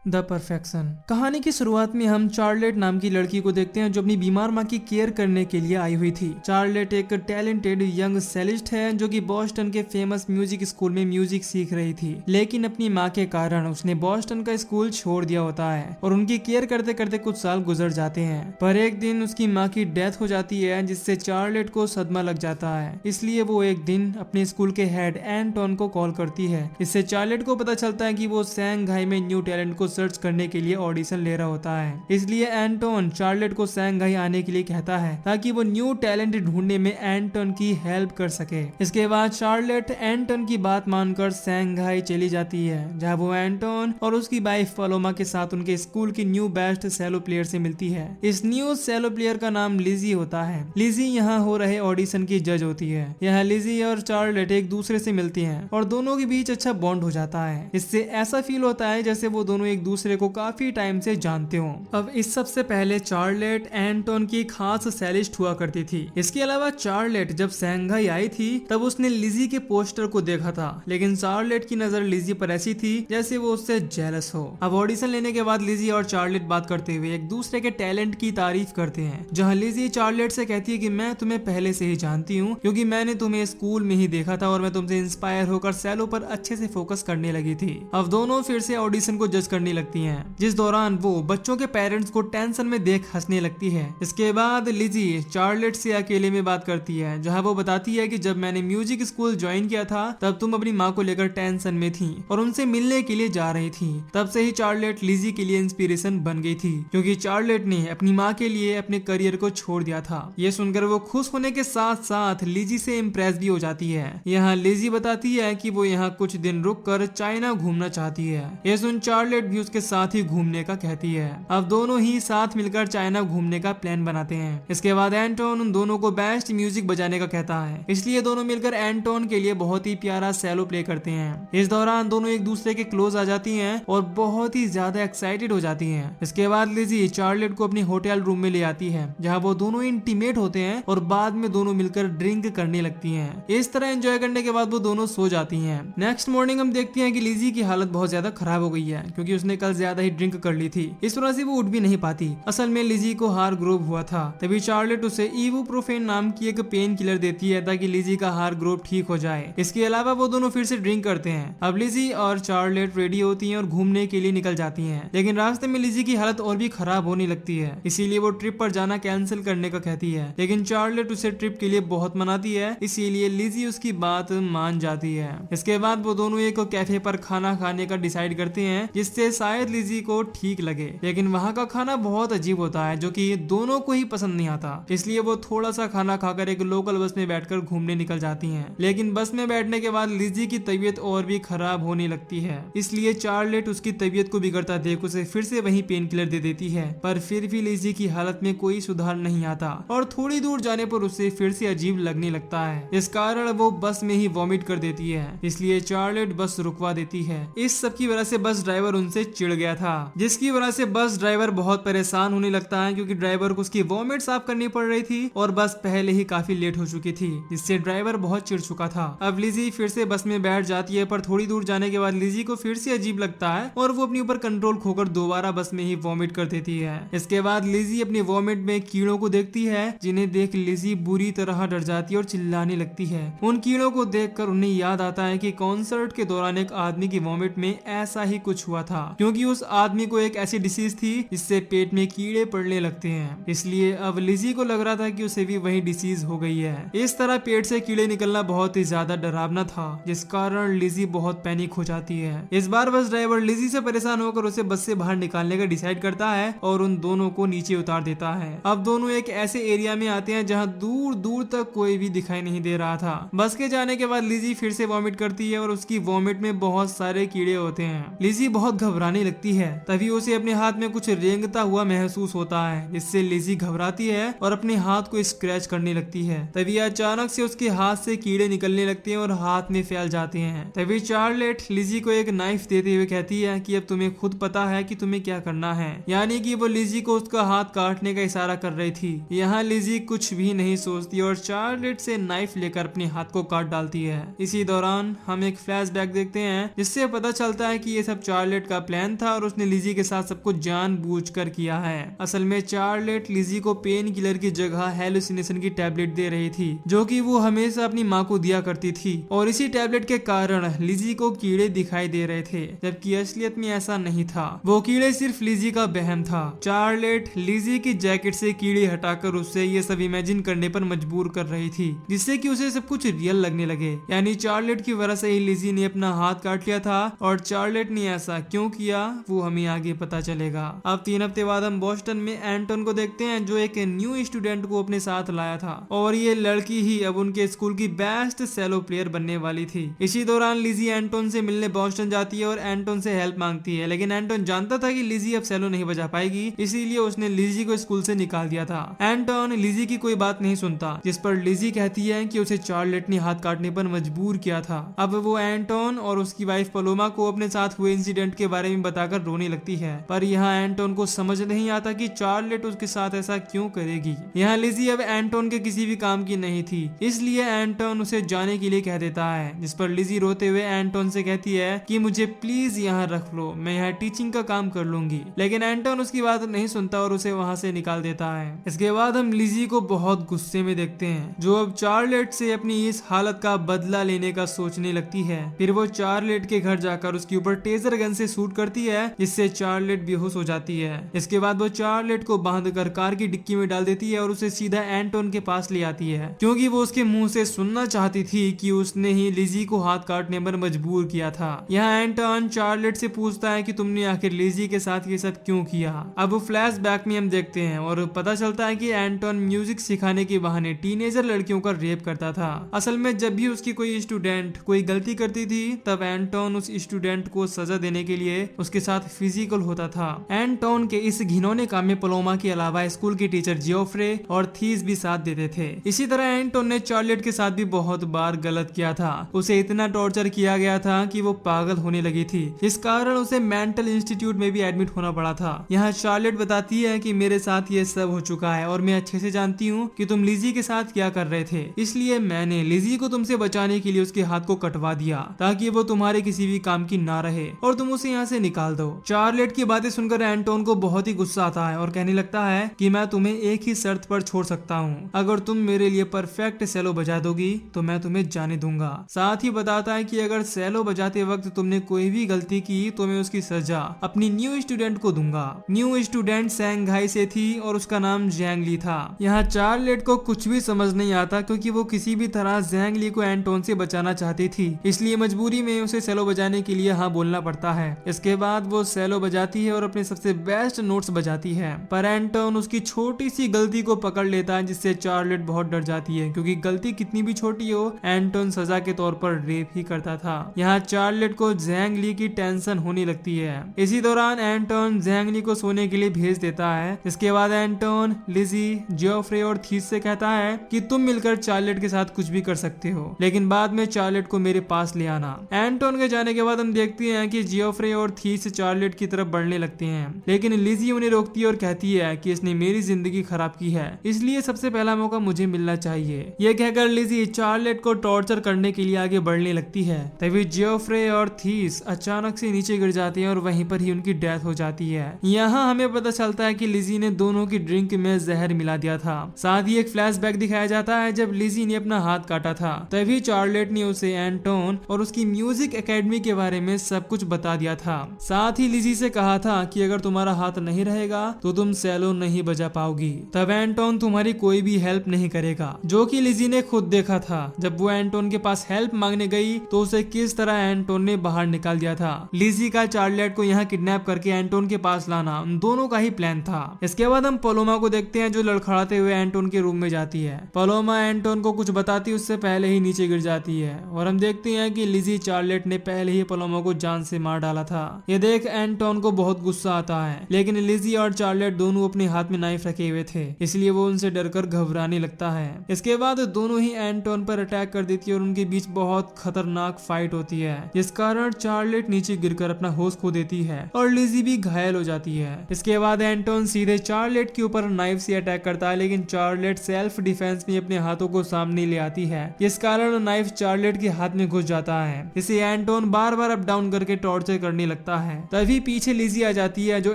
The perfection. कहानी की शुरुआत में हम चार्लेट नाम की लड़की को देखते हैं जो अपनी बीमार माँ की केयर करने के लिए आई हुई थी। चार्लेट एक टैलेंटेड यंग सेलिस्ट है जो कि बॉस्टन के फेमस म्यूजिक स्कूल में म्यूजिक सीख रही थी, लेकिन अपनी माँ के कारण उसने बॉस्टन का स्कूल छोड़ दिया होता है और उनकी केयर करते करते कुछ साल गुजर जाते हैं। पर एक दिन उसकी माँ की डेथ हो जाती है जिससे चार्लेट को सदमा लग जाता है। इसलिए वो एक दिन अपने स्कूल के हेड एंटोन को कॉल करती है। इससे चार्लेट को पता चलता है कि वो शंघाई में न्यू टैलेंट को सर्च करने के लिए ऑडिशन ले रहा होता है। इसलिए एंटोन चार्लेट को शंघाई आने के लिए कहता है ताकि वो न्यू टैलेंट ढूंढने में एंटोन की हेल्प कर सके। इसके बाद चार्लेट एंटोन की बात मानकर शंघाई चली जाती है, जहां वो एंटोन और उसकी वाइफ पलोमा के साथ उनके स्कूल की न्यू बेस्ट सेलो प्लेयर से मिलती है। इस न्यू सेलो प्लेयर का नाम लिजी होता है। लिजी यहाँ हो रहे ऑडिशन की जज होती है। यहाँ लिजी और चार्लेट एक दूसरे से मिलती हैं और दोनों के बीच अच्छा बॉन्ड हो जाता है। इससे ऐसा फील होता है जैसे वो दोनों एक दूसरे को काफी टाइम से जानते हो। अब इस सबसे पहले चार्लेट एंटोन की खास सेलिस्ट हुआ करती थी। इसके अलावा चार्लेट जब शंघाई आई थी तब उसने लिजी के पोस्टर को देखा था, लेकिन चार्लेट की नजर लिजी पर ऐसी थी जैसे वो उससे जेलस हो। अब ऑडिशन लेने के बाद लिजी और चार्लेट बात करते हुए एक दूसरे के टैलेंट की तारीफ करते हैं, जहाँ लिजी चार्लेट से कहती है कि मैं तुम्हें पहले से ही जानती हूँ क्योंकि मैंने तुम्हें स्कूल में ही देखा था और मैं तुमसे इंस्पायर होकर सेलो पर अच्छे से फोकस करने लगी थी। अब दोनों फिर से ऑडिशन को जज करने लगती हैं, जिस दौरान वो बच्चों के पेरेंट्स को टेंशन में देख हंसने लगती है। इसके बाद लिजी चार्लेट से अकेले में बात करती है, जहां वो बताती है कि जब मैंने म्यूजिक स्कूल ज्वाइन किया था तब तुम अपनी माँ को लेकर टेंशन में थी और उनसे मिलने के लिए जा रही थी। तब से ही चार्लेट लिजी के लिए इंस्पिरेशन बन गई थी क्योंकि चार्लेट ने अपनी माँ के लिए अपने करियर को छोड़ दिया था। ये सुनकर वो खुश होने के साथ साथ लिजी से इम्प्रेस भी हो जाती है। यहाँ लिजी बताती है कि वो यहाँ कुछ दिन रुक कर चाइना घूमना चाहती है। ये सुन चार्लेट भी उसके साथ ही घूमने का कहती है। अब दोनों ही साथ मिलकर चाइना घूमने का प्लान बनाते हैं। इसके बाद एंटोन उन दोनों को बेस्ट म्यूजिक बजाने का कहता है, इसलिए दोनों मिलकर एंटोन के लिए बहुत ही प्यारा सेलो प्ले करते हैं। इस दौरान दोनों एक दूसरे के क्लोज आ जाती हैं और बहुत ही ज्यादा एक्साइटेड हो जाती हैं। इसके बाद लिजी चार्लेट को अपनी होटल रूम में ले आती है, जहाँ वो दोनों इंटीमेट होते हैं और बाद में दोनों मिलकर ड्रिंक करने लगती हैं। इस तरह एंजॉय करने के बाद वो दोनों सो जाती हैं। नेक्स्ट मॉर्निंग हम देखते हैं कि लिजी की हालत बहुत ज्यादा खराब हो गई है क्योंकि उसने कल ज्यादा ही ड्रिंक कर ली थी। इस वजह से वो उठ भी नहीं पाती। असल में लिजी को हार ग्रोव हुआ था। तभी चार्लेट उसे इबुप्रोफेन नाम की एक पेन किलर देती है ताकि लिजी का हार ग्रोव ठीक हो जाए। इसके अलावा वो दोनों फिर से ड्रिंक करते हैं। अब लिजी और चार्लेट रेडी होती हैं और घूमने के लिए निकल जाती हैं, लेकिन रास्ते में लिजी की हालत और भी खराब होने लगती है। इसीलिए वो ट्रिप पर जाना कैंसिल करने का कहती है, लेकिन चार्लेट उसे ट्रिप के लिए बहुत मनाती है, इसीलिए लिजी उसकी बात मान जाती है। इसके बाद वो दोनों एक कैफे पर खाना खाने का डिसाइड करते हैं जिससे शायद लिजी को ठीक लगे, लेकिन वहाँ का खाना बहुत अजीब होता है जो कि दोनों को ही पसंद नहीं आता। इसलिए वो थोड़ा सा खाना खाकर एक लोकल बस में बैठकर घूमने निकल जाती हैं, लेकिन बस में बैठने के बाद लिजी की तबीयत और भी खराब होने लगती है। इसलिए चार्लेट उसकी तबीयत को बिगड़ता देख उसे फिर से वही पेन किलर दे देती है, पर फिर भी लिजी की हालत में कोई सुधार नहीं आता और थोड़ी दूर जाने पर उसे फिर से अजीब लगने लगता है। इस कारण वो बस में ही वॉमिट कर देती है, इसलिए चार्लेट बस रुकवा देती है। इस सब की वजह से बस ड्राइवर उनसे चिढ़ गया था, जिसकी वजह से बस ड्राइवर बहुत परेशान होने लगता है क्योंकि ड्राइवर को उसकी वॉमिट साफ करनी पड़ रही थी और बस पहले ही काफी लेट हो चुकी थी, जिससे ड्राइवर बहुत चिढ़ चुका था। अब लिजी फिर से बस में बैठ जाती है, पर थोड़ी दूर जाने के बाद लिजी को फिर से अजीब लगता है और वो अपने ऊपर कंट्रोल खोकर दोबारा बस में ही वॉमिट कर देती है। इसके बाद लिजी अपनी वॉमिट में कीड़ों को देखती है, जिन्हें देख लिजी बुरी तरह डर जाती है और चिल्लाने लगती है। उन कीड़ों को देखकर उन्हें याद आता है कि कॉन्सर्ट के दौरान एक आदमी की वॉमिट में ऐसा ही कुछ हुआ था, क्योंकि उस आदमी को एक ऐसी डिसीज थी जिससे पेट में कीड़े पड़ने लगते हैं। इसलिए अब लिजी को लग रहा था कि उसे भी वही डिसीज हो गई है। इस तरह पेट से कीड़े निकलना बहुत ही ज्यादा डरावना था, जिस कारण लिजी बहुत पैनिक हो जाती है। इस बार बस ड्राइवर लिजी से परेशान होकर उसे बस से बाहर निकालने का डिसाइड करता है और उन दोनों को नीचे उतार देता है। अब दोनों एक ऐसे एरिया में आते हैं जहाँ दूर दूर तक कोई भी दिखाई नहीं दे रहा था। बस के जाने के बाद लिजी फिर से वॉमिट करती है और उसकी वॉमिट में बहुत सारे कीड़े होते हैं। लिजी बहुत घबराने लगती है, तभी उसे अपने हाथ में कुछ रेंगता हुआ महसूस होता है, जिससे लिजी घबराती है और अपने हाथ को स्क्रैच करने लगती है। तभी अचानक से उसके हाथ से कीड़े निकलने लगते हैं और हाथ में फैल जाते हैं। तभी चार्लेट लिजी को एक नाइफ देते हुए कहती है कि अब तुम्हें खुद पता है कि तुम्हें क्या करना है, यानी कि वो लिजी को उसका हाथ काटने का इशारा कर रही थी। यहाँ लिजी कुछ भी नहीं सोचती और चार्लेट से नाइफ लेकर अपने हाथ को काट डालती है। इसी दौरान हम एक फ्लैशबैक देखते हैं जिससे पता चलता है कि ये सब चार्लेट का प्लान था और उसने लिजी के साथ सब कुछ जानबूझकर किया है। असल में चार्लेट लिजी को पेन किलर की जगह हेलुसिनेशन की टैबलेट दे रही थी, जो कि वो हमेशा अपनी माँ को दिया करती थी, और इसी टैबलेट के कारण लिजी को कीड़े दिखाई दे रहे थे, जबकि असलियत में ऐसा नहीं था। वो कीड़े सिर्फ लिजी का वहम था। चार्लेट लिजी की जैकेट से कीड़े हटाकर उससे ये सब इमेजिन करने पर मजबूर कर रही थी, जिससे कि उसे सब कुछ रियल लगने लगे। यानी चार्लेट की वजह से ही लिजी ने अपना हाथ काट लिया था, और चार्लेट ने ऐसा क्यों किया वो हमें आगे पता चलेगा। अब 3 हफ्ते बाद हम बोस्टन में एंटोन को देखते हैं, जो एक न्यू स्टूडेंट को अपने साथ लाया था, और ये लड़की ही अब उनके स्कूल की बेस्ट सेलो प्लेयर बनने वाली थी। इसी दौरान लिजी एंटोन से मिलने बोस्टन जाती है और एंटोन से हेल्प मांगती है, लेकिन एंटोन जानता था कि लिजी अब सेलो नहीं बजा पाएगी, इसीलिए उसने लिजी को स्कूल से निकाल दिया था। एंटोन लिजी की कोई बात नहीं सुनता, जिस पर लिजी कहती है कि उसे चार्लेट ने हाथ काटने पर मजबूर किया था। अब वो एंटोन और उसकी वाइफ पलोमा को अपने साथ हुए इंसिडेंट के बारे में बताकर रोने लगती है, पर यहाँ एंटोन को समझ नहीं आता कि चार्लेट उसके साथ ऐसा क्यों करेगी। यहाँ लिजी अब एंटोन के किसी भी काम की नहीं थी, इसलिए एंटोन उसे जाने के लिए कह देता है, जिस पर लिजी रोते हुए एंटोन से कहती है कि मुझे प्लीज यहाँ रख लो, मैं यहाँ टीचिंग का काम कर लूंगी। लेकिन एंटोन उसकी बात नहीं सुनता और उसे वहाँ से निकाल देता है। इसके बाद हम लिजी को बहुत गुस्से में देखते हैं, जो अब चार्लेट से अपनी इस हालत का बदला लेने का सोचने लगती है। फिर वो चार्लेट के घर जाकर उसके ऊपर टेजर गन से शूट करती है, जिससे चार्लेट बेहोश हो जाती है। इसके बाद वो चार्लेट को बांधकर कार की डिक्की में डाल देती है और उसे सीधा एंटोन के पास ले आती है, क्योंकि वो उसके मुंह से सुनना चाहती थी कि उसने ही लिजी को हाथ काटने पर मजबूर किया था। यहाँ एंटोन चार्लेट से पूछता है कि तुमने आखिर लिजी के साथ ये सब क्यों किया। अब फ्लैशबैक में हम देखते हैं और पता चलता है कि एंटोन म्यूजिक सिखाने के बहाने टीनेजर लड़कियों का रेप करता था। असल में जब भी उसकी कोई स्टूडेंट कोई गलती करती थी, तब एंटोन उस स्टूडेंट को सजा देने के लिए उसके साथ फिजिकल होता था। एंटोन के इस घिनौने काम में पलोमा के अलावा स्कूल के टीचर जियोफ्रे और थीस भी साथ देते थे। इसी तरह एंटोन ने चार्लेट के साथ भी बहुत बार गलत किया था। उसे इतना टॉर्चर किया गया था कि वो पागल होने लगी थी, इस कारण उसे मेंटल इंस्टीट्यूट में भी एडमिट होना पड़ा था। यहाँ चार्लेट बताती है कि मेरे साथ ये सब हो चुका है और मैं अच्छे से जानती हूँ कि तुम लिजी के साथ क्या कर रहे थे, इसलिए मैंने लिजी को तुमसे बचाने के लिए उसके हाथ को कटवा दिया, ताकि वो तुम्हारे किसी भी काम की ना रहे और तुम उसे यहाँ से निकाल दो। चार्लेट की बातें सुनकर एंटोन को बहुत ही गुस्सा आता है और कहने लगता है कि मैं तुम्हें एक ही शर्त पर छोड़ सकता हूँ, अगर तुम मेरे लिए परफेक्ट सेलो बजा दोगी तो मैं तुम्हें जाने दूंगा। साथ ही बताता है कि अगर सेलो बजाते वक्त तुमने कोई भी गलती की तो मैं उसकी सजा अपनी न्यू स्टूडेंट को दूंगा। न्यू स्टूडेंट शंघाई से थी और उसका नाम जैंग ली था। यहाँ चार्लेट को कुछ भी समझ नहीं आता, क्योंकि वो किसी भी तरह जैंग ली को एंटोन से बचाना चाहती थी, इसलिए मजबूरी में उसे सेलो बजाने के लिए हाँ बोलना पड़ता है। इसके बाद वो सेलो बजाती है और अपने सबसे बेस्ट नोट्स बजाती है, पर एंटोन उसकी छोटी सी गलती को पकड़ लेता है, जिससे चार्लेट बहुत डर जाती है, क्योंकि गलती कितनी भी छोटी हो एंटोन सजा के तौर पर रेप ही करता था। यहाँ चार्लेट को जैंग ली की टेंशन होने लगती है। इसी दौरान एंटोन जैंग ली को सोने के लिए भेज देता है। इसके बाद एंटोन लिजी, जियोफ्रे और थीस से कहता है कि तुम मिलकर चार्लेट के साथ कुछ भी कर सकते हो, लेकिन बाद में चार्लेट को मेरे पास ले आना। एंटोन के जाने के बाद हम देखते हैं कि जियोफ्रे और थीस चार्लेट की तरफ बढ़ने लगते हैं, लेकिन लिजी उन्हें रोकती है और कहती है कि इसने मेरी जिंदगी खराब की है, इसलिए सबसे पहला मौका मुझे मिलना चाहिए। ये कहकर लिजी चार्लेट को टॉर्चर करने के लिए आगे बढ़ने लगती है। तभी जियोफ्रे और थीस अचानक से नीचे गिर जाते हैं और वहीं पर ही उनकी डेथ हो जाती है। यहाँ हमें पता चलता है कि लिजी ने दोनों की ड्रिंक में जहर मिला दिया था। साथ ही एक फ्लैशबैक दिखाया जाता है जब लिजी ने अपना हाथ काटा था, तभी चार्लेट ने उसे एंटोन और उसकी म्यूजिक एकेडमी के बारे में सब कुछ बता दिया था। साथ ही लिजी से कहा था कि अगर तुम्हारा हाथ नहीं रहेगा तो तुम सेलो नहीं बजा पाओगी, तब एंटोन तुम्हारी कोई भी हेल्प नहीं करेगा, जो कि लिजी ने खुद देखा था। जब वो एंटोन के पास हेल्प मांगने गई तो उसे किस तरह एंटोन ने बाहर निकाल दिया था। लिजी का चार्लेट को यहाँ किडनैप करके एंटोन के पास लाना दोनों का ही प्लान था। इसके बाद हम पलोमा को देखते हैं, जो लड़खड़ाते हुए एंटोन के रूम में जाती है। पलोमा एंटोन को कुछ बताती उससे पहले ही नीचे गिर जाती है और हम देखते हैं कि लिजी चार्लेट ने पहले ही पलोमा को जान से मार डाला था। ये देख एंटोन को बहुत गुस्सा आता है, लेकिन लिजी और चार्लेट दोनों अपने हाथ में नाइफ रखे हुए थे, इसलिए वो उनसे डरकर घबराने लगता है। इसके बाद दोनों ही एंटोन पर अटैक कर देती है और उनके बीच बहुत खतरनाक फाइट होती है, जिस कारण चार्लेट नीचे गिरकर अपना होश खो देती है और लिजी भी घायल हो जाती है। इसके बाद एंटोन सीधे चार्लेट के ऊपर नाइफ से अटैक करता है, लेकिन चार्लेट सेल्फ डिफेंस में अपने हाथों को सामने ले आती है, इस कारण नाइफ चार्लेट के हाथ में घुस जाता है। इसे एंटोन बार बार अप डाउन करके टॉर्चर करने लगता लगता है। तभी पीछे लिजी आ जाती है जो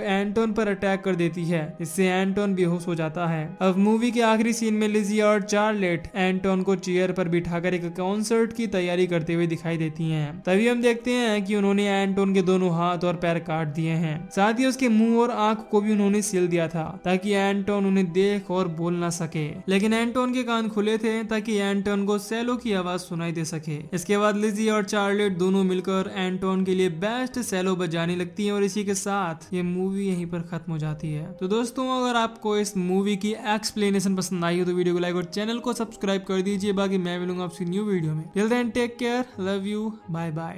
एंटोन पर अटैक कर देती है। इससे एंटोन बेहोश हो जाता है। अब मूवी के आखिरी सीन में लिजी और चार्लेट एंटोन को चेयर पर बिठाकर एक कॉन्सर्ट की तैयारी करते हुए दिखाई देती हैं। तभी हम देखते हैं कि उन्होंने एंटोन के दोनों हाथ और पैर काट दिए हैं। साथ ही उसके मुंह और आंख को भी उन्होंने सील दिया था ताकि एंटोन उन्हें देख और बोल ना सके। लेकिन एंटोन के कान खुले थे ताकि एंटोन को सेलो की आवाज सुनाई दे सके। इसके बाद लिजी और चार्लेट दोनों मिलकर एंटोन के लिए बेस्ट सेलो बजाने लगती है और इसी के साथ ये मूवी यहीं पर खत्म हो जाती है। तो दोस्तों, अगर आपको इस मूवी की एक्सप्लेनेशन पसंद आई हो तो वीडियो को लाइक और चैनल को सब्सक्राइब कर दीजिए। बाकी मैं मिलूंगा आपसे न्यू वीडियो में। Till then take care, love you, bye bye.